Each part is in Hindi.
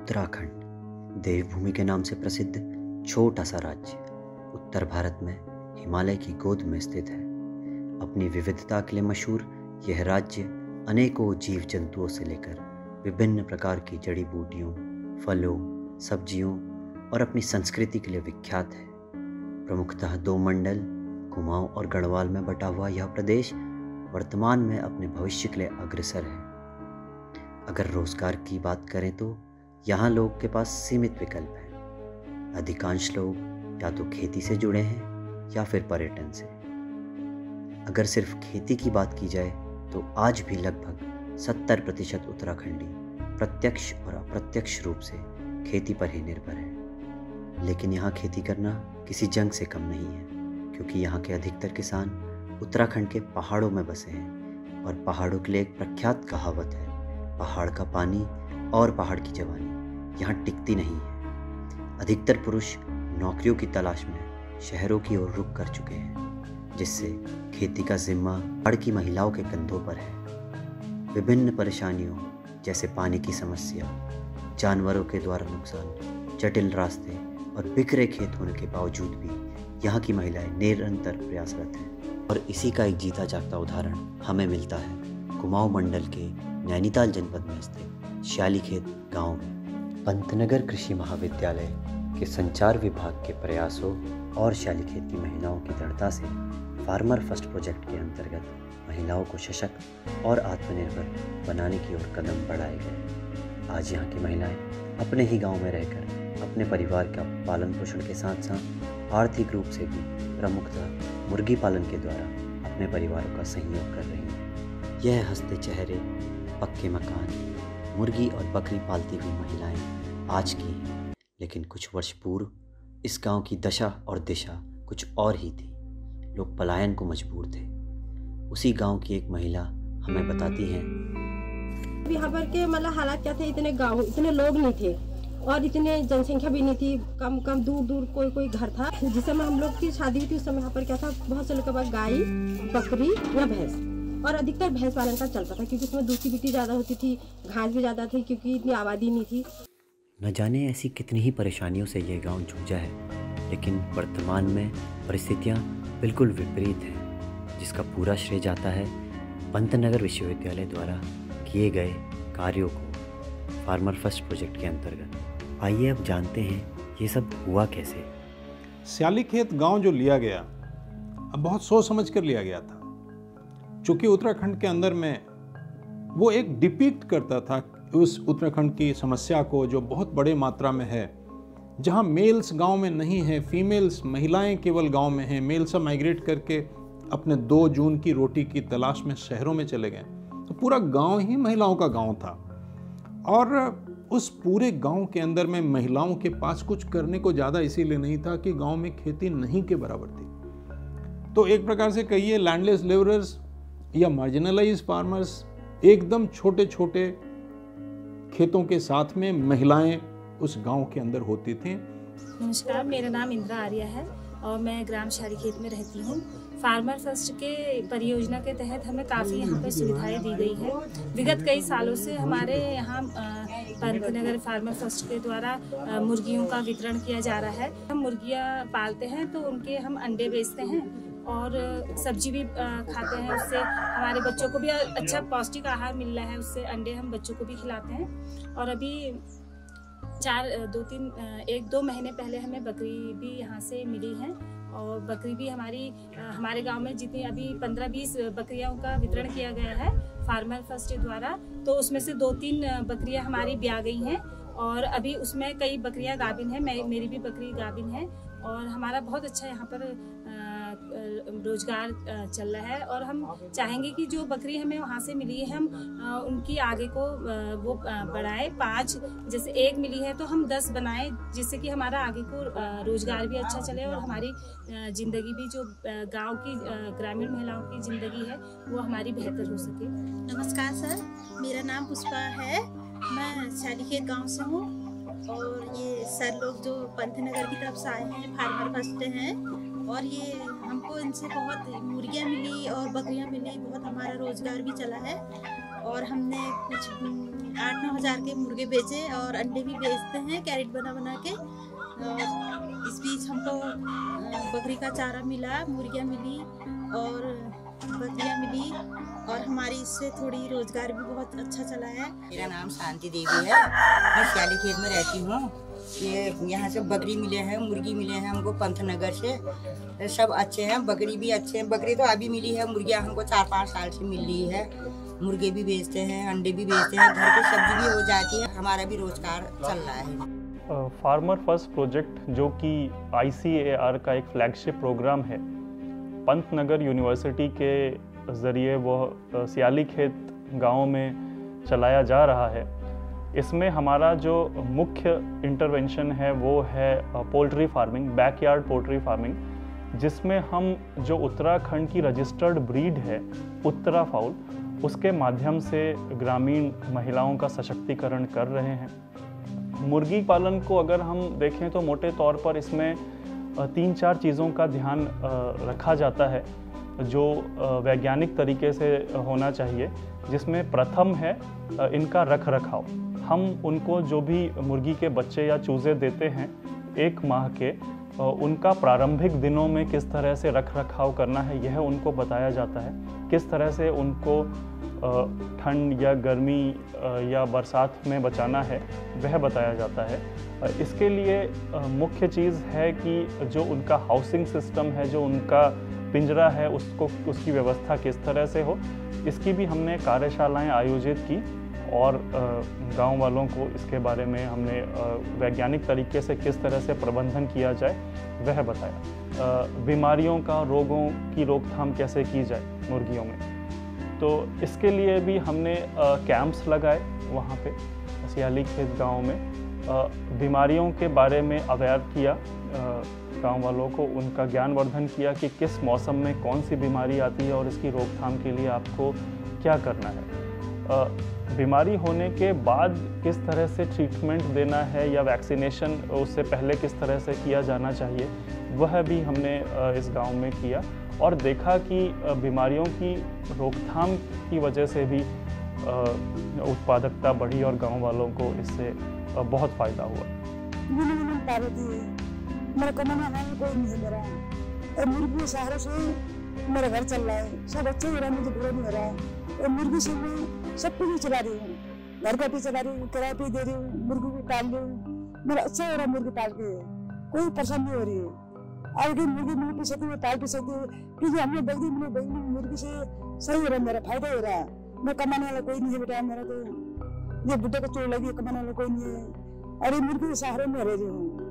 उत्तराखंड देवभूमि के नाम से प्रसिद्ध छोटा सा राज्य उत्तर भारत में हिमालय की गोद में स्थित है। अपनी विविधता के लिए मशहूर यह राज्य अनेकों जीव जंतुओं से लेकर विभिन्न प्रकार की जड़ी बूटियों, फलों, सब्जियों और अपनी संस्कृति के लिए विख्यात है। प्रमुखतः दो मंडल कुमाऊं और गढ़वाल में बटा हुआ यह प्रदेश वर्तमान में अपने भविष्य के लिए अग्रसर है। अगर रोजगार की बात करें तो यहाँ लोग के पास सीमित विकल्प हैं। अधिकांश लोग या तो खेती से जुड़े हैं या फिर पर्यटन से। अगर सिर्फ खेती की बात की जाए तो आज भी लगभग 70% उत्तराखंडी प्रत्यक्ष और अप्रत्यक्ष रूप से खेती पर ही निर्भर है। लेकिन यहाँ खेती करना किसी जंग से कम नहीं है, क्योंकि यहाँ के अधिकतर किसान उत्तराखंड के पहाड़ों में बसे हैं और पहाड़ों के लिए एक प्रख्यात कहावत है, पहाड़ का पानी और पहाड़ की जवानी यहाँ टिकती नहीं है। अधिकतर पुरुष नौकरियों की तलाश में शहरों की ओर रुख कर चुके हैं, जिससे खेती का जिम्मा पहाड़ की महिलाओं के कंधों पर है। विभिन्न परेशानियों जैसे पानी की समस्या, जानवरों के द्वारा नुकसान, जटिल रास्ते और बिखरे खेत होने के बावजूद भी यहाँ की महिलाएं निरंतर प्रयासरत हैं। और इसी का एक जीता जागता उदाहरण हमें मिलता है कुमाऊं मंडल के नैनीताल जनपद में स्थित श्यालीखेत गांव में। पंतनगर कृषि महाविद्यालय के संचार विभाग के प्रयासों और श्यालीखेत की महिलाओं की दृढ़ता से फार्मर फर्स्ट प्रोजेक्ट के अंतर्गत महिलाओं को सशक्त और आत्मनिर्भर बनाने की ओर कदम बढ़ाए गए। आज यहाँ की महिलाएं अपने ही गांव में रहकर अपने परिवार का पालन पोषण के साथ साथ आर्थिक रूप से भी प्रमुखतः मुर्गी पालन के द्वारा अपने परिवारों का सहयोग कर रही हैं। यह हंसते चेहरे, पक्के मकान, मुर्गी और बकरी पालती हुई महिलाएं आज की हैं, लेकिन कुछ वर्ष पूर्व इस गांव की दशा और दिशा कुछ और ही थी। लोग पलायन को मजबूर थे। उसी गांव की एक महिला हमें बताती हैं, यहाँ पर के मतलब हालात क्या थे, इतने लोग नहीं थे और इतने जनसंख्या भी नहीं थी। कम दूर कोई घर था। जिस समय हम लोग की शादी हुई थी उस समय यहाँ पर क्या था, बहुत से लोग के पास गाय, बकरी या भैंस, और अधिकतर भैंस पालन का चलता था, क्योंकि उसमें दूध की बिक्री ज़्यादा होती थी, घास भी ज़्यादा थी, क्योंकि इतनी आबादी नहीं थी। न जाने ऐसी कितनी ही परेशानियों से यह गांव जूझा है, लेकिन वर्तमान में परिस्थितियां बिल्कुल विपरीत हैं, जिसका पूरा श्रेय जाता है पंतनगर विश्वविद्यालय द्वारा किए गए कार्यों को फार्मर फर्स्ट प्रोजेक्ट के अंतर्गत। आइए अब जानते हैं ये सब हुआ कैसे। श्यालीखेत गांव जो लिया गया, अब बहुत सोच समझ कर लिया गया था, चूँकि उत्तराखंड के अंदर में वो एक डिपिक्ट करता था उस उत्तराखंड की समस्या को, जो बहुत बड़े मात्रा में है, जहाँ मेल्स गांव में नहीं है, फीमेल्स महिलाएं केवल गांव में हैं। मेल सब माइग्रेट करके अपने 2 जून की रोटी की तलाश में शहरों में चले गए, तो पूरा गांव ही महिलाओं का गांव था। और उस पूरे गांव के अंदर में महिलाओं के पास कुछ करने को ज़्यादा इसीलिए नहीं था कि गांव में खेती नहीं के बराबर थी। तो एक प्रकार से कहिए लैंडलेस लेबरर्स या मार्जिनलाइज फार्मर्स, एकदम छोटे छोटे खेतों के साथ में महिलाएं उस गांव के अंदर होती थी। नमस्कार, मेरा नाम इंदिरा आर्या है और मैं ग्राम श्यालीखेत में रहती हूँ। फार्मर फर्स्ट के परियोजना के तहत हमें काफ़ी यहाँ पर सुविधाएं दी गई है। विगत कई सालों से हमारे यहाँ पंतनगर फार्मर फर्स्ट के द्वारा मुर्गियों का वितरण किया जा रहा है। हम मुर्गियाँ पालते हैं तो उनके हम अंडे बेचते हैं और सब्जी भी खाते हैं। उससे हमारे बच्चों को भी अच्छा पौष्टिक आहार मिल रहा है, उससे अंडे हम बच्चों को भी खिलाते हैं। और अभी 1-2 महीने पहले हमें बकरी भी यहाँ से मिली है और बकरी भी हमारे गांव में जितनी अभी 15-20 बकरियों का वितरण किया गया है फार्मर फर्स्ट द्वारा, तो उसमें से 2-3 बकरियां हमारी ब्याह गई हैं और अभी उसमें कई बकरियां गाभिन हैं। मेरी भी बकरी गाभिन है और हमारा बहुत अच्छा यहाँ पर रोजगार चल रहा है। और हम चाहेंगे कि जो बकरी हमें वहाँ से मिली है, हम उनकी आगे को वो बढ़ाएं। 5 जैसे 1 मिली है तो हम 10 बनाएं, जिससे कि हमारा आगे को रोजगार भी अच्छा चले और हमारी ज़िंदगी भी, जो गांव की ग्रामीण महिलाओं की ज़िंदगी है, वो हमारी बेहतर हो सके। नमस्कार सर, मेरा नाम पुष्पा है, मैं श्यालीखेत गाँव से हूँ। और ये सर लोग जो पंतनगर की तरफ से आए हैं, फार्मर फर्स्ट हैं, और ये हमको इनसे बहुत मुर्गियाँ मिली और बकरियाँ मिली, बहुत हमारा रोजगार भी चला है। और हमने कुछ 8-9 हज़ार के मुर्गे बेचे और अंडे भी बेचते हैं कैरेट बना बना के। और इस बीच हमको बकरी का चारा मिला, मुर्गियाँ मिली और बकरियाँ मिली और हमारी इससे थोड़ी रोजगार भी बहुत अच्छा चला है। मेरा नाम शांति देवी है, मैं सियाली खेत में रहती हूँ। ये यहाँ से बकरी मिले हैं, मुर्गी मिले हैं हमको पंथनगर से, सब अच्छे हैं। बकरी भी अच्छे हैं, बकरी तो अभी मिली है, मुर्गियाँ हमको 4-5 साल से मिल रही है। मुर्गे भी बेचते हैं, अंडे भी बेचते हैं, घर की सब्जी भी हो जाती है, हमारा भी रोजगार चल रहा है। फार्मर फर्स्ट प्रोजेक्ट जो कि ICAR का एक फ्लैगशिप प्रोग्राम है, पंतनगर यूनिवर्सिटी के ज़रिए वो सियाली खेत गांव में चलाया जा रहा है। इसमें हमारा जो मुख्य इंटरवेंशन है वो है poultry farming, backyard poultry farming, जिसमें हम जो उत्तराखंड की रजिस्टर्ड ब्रीड है उत्तरा फाउल, उसके माध्यम से ग्रामीण महिलाओं का सशक्तिकरण कर रहे हैं। मुर्गी पालन को अगर हम देखें तो मोटे तौर पर इसमें 3-4 चीज़ों का ध्यान रखा जाता है जो वैज्ञानिक तरीके से होना चाहिए, जिसमें प्रथम है इनका रख रखाव। हम उनको जो भी मुर्गी के बच्चे या चूज़े देते हैं 1 माह के, उनका प्रारंभिक दिनों में किस तरह से रख रखाव करना है यह उनको बताया जाता है। किस तरह से उनको ठंड या गर्मी या बरसात में बचाना है वह बताया जाता है। इसके लिए मुख्य चीज़ है कि जो उनका हाउसिंग सिस्टम है, जो उनका पिंजरा है, उसकी व्यवस्था किस तरह से हो, इसकी भी हमने कार्यशालाएं आयोजित की और गांव वालों को इसके बारे में हमने वैज्ञानिक तरीके से किस तरह से प्रबंधन किया जाए वह बताया। बीमारियों का, रोगों की रोकथाम कैसे की जाए मुर्गियों में, तो इसके लिए भी हमने कैंप्स लगाए वहाँ पे सियाली खेत गांव में। बीमारियों के बारे में अवेयर किया गांव वालों को, उनका ज्ञानवर्धन किया कि किस मौसम में कौन सी बीमारी आती है और इसकी रोकथाम के लिए आपको क्या करना है। बीमारी होने के बाद किस तरह से ट्रीटमेंट देना है या वैक्सीनेशन उससे पहले किस तरह से किया जाना चाहिए, वह भी हमने इस गांव में किया और देखा कि बीमारियों की रोकथाम की वजह से भी उत्पादकता बढ़ी और गांव वालों को इससे बहुत फ़ायदा हुआ। मेरा कमाना है कोई नहीं मेरा, और मुर्गी के सहारे से मेरा घर चल रहा है, सब अच्छे हो रहा है, मुझे बुरा नहीं हो रहा है। और मुर्गी से मैं सब कुछ भी चला रही हूँ, घर का भी चला रही हूँ, किराया भी दे रही हूँ, मुर्गी भी पाल रही हूँ, मेरा अच्छा हो रहा है मुर्गी पाल के, कोई परेशानी नहीं हो रही है। आगे मुर्गी मिल भी सकती है, पाल भी सकती है, क्योंकि हमने बकरी मुर्गी से सही हो रहा है, मेरा फायदा हो रहा है। मैं कमाने वाला कोई नहीं है बेटा, मेरा तो ये बुढ़े को चोट लगी, कमाने वाला कोई नहीं है, और ये मुर्गी के सहारे में रह रही हूँ,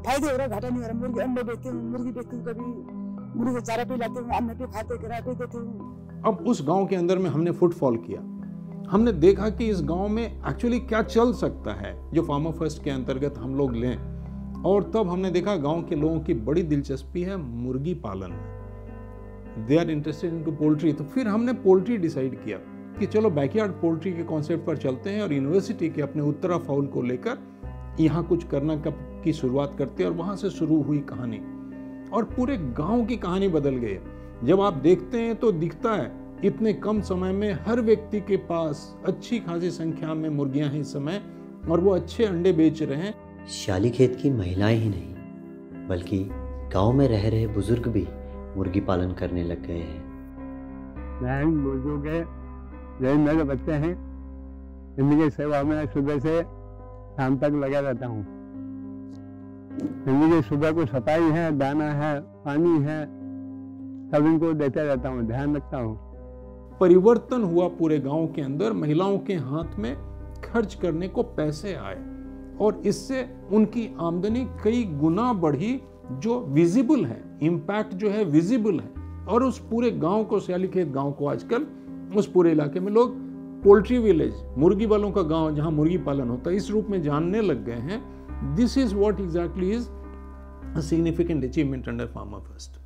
फायदे हो रहा है, घाटा नहीं हो रहा। मुर्गी अंडे बेचती हूँ, मुर्गी बेचती हूँ, कभी मुर्गी को चारा भी लाती हूँ, अन्न भी खाते, किराया भी देती हूँ। अब उस गांव के अंदर में हमने फुटफॉल किया, हमने देखा कि इस गांव में एक्चुअली क्या चल सकता है जो फार्मर फर्स्ट के अंतर्गत हम लोग लें, और तब हमने देखा गांव के लोगों की बड़ी दिलचस्पी है मुर्गी पालन में, they are interested into poultry. तो फिर हमने पोल्ट्री डिसाइड किया कि चलो बैकयार्ड पोल्ट्री के कॉन्सेप्ट पर चलते हैं और यूनिवर्सिटी के अपने उत्तरा फाउल को लेकर यहाँ कुछ करना की शुरुआत करते हैं। और वहाँ से शुरू हुई कहानी और पूरे गांव की कहानी बदल गई। जब आप देखते हैं तो दिखता है इतने कम समय में हर व्यक्ति के पास अच्छी खासी संख्या में मुर्गियां हैं इस समय, और वो अच्छे अंडे बेच रहे हैं। सियाली खेत की महिलाएं ही नहीं बल्कि गांव में रह रहे बुजुर्ग भी मुर्गी पालन करने लग गए हैं। मैं बुजुर्ग है, यही मेरे बच्चे हैं, इनकी सेवा में सुबह से शाम तक लगा रहता हूँ। इनकी सुबह को सफाई है, दाना है, पानी है, सब इनको देते रहता हूँ, ध्यान रखता हूँ। परिवर्तन हुआ पूरे गांव के अंदर, महिलाओं के हाथ में खर्च करने को पैसे आए और इससे उनकी आमदनी कई गुना बढ़ी, जो विजिबल है, इम्पैक्ट जो है विजिबल है। और उस पूरे गांव को, सियाली खेत गांव को आजकल उस पूरे इलाके में लोग पोल्ट्री विलेज, मुर्गी वालों का गांव जहां मुर्गी पालन होता है, इस रूप में जानने लग गए हैं। This is what exactly is a significant achievement under farmer first.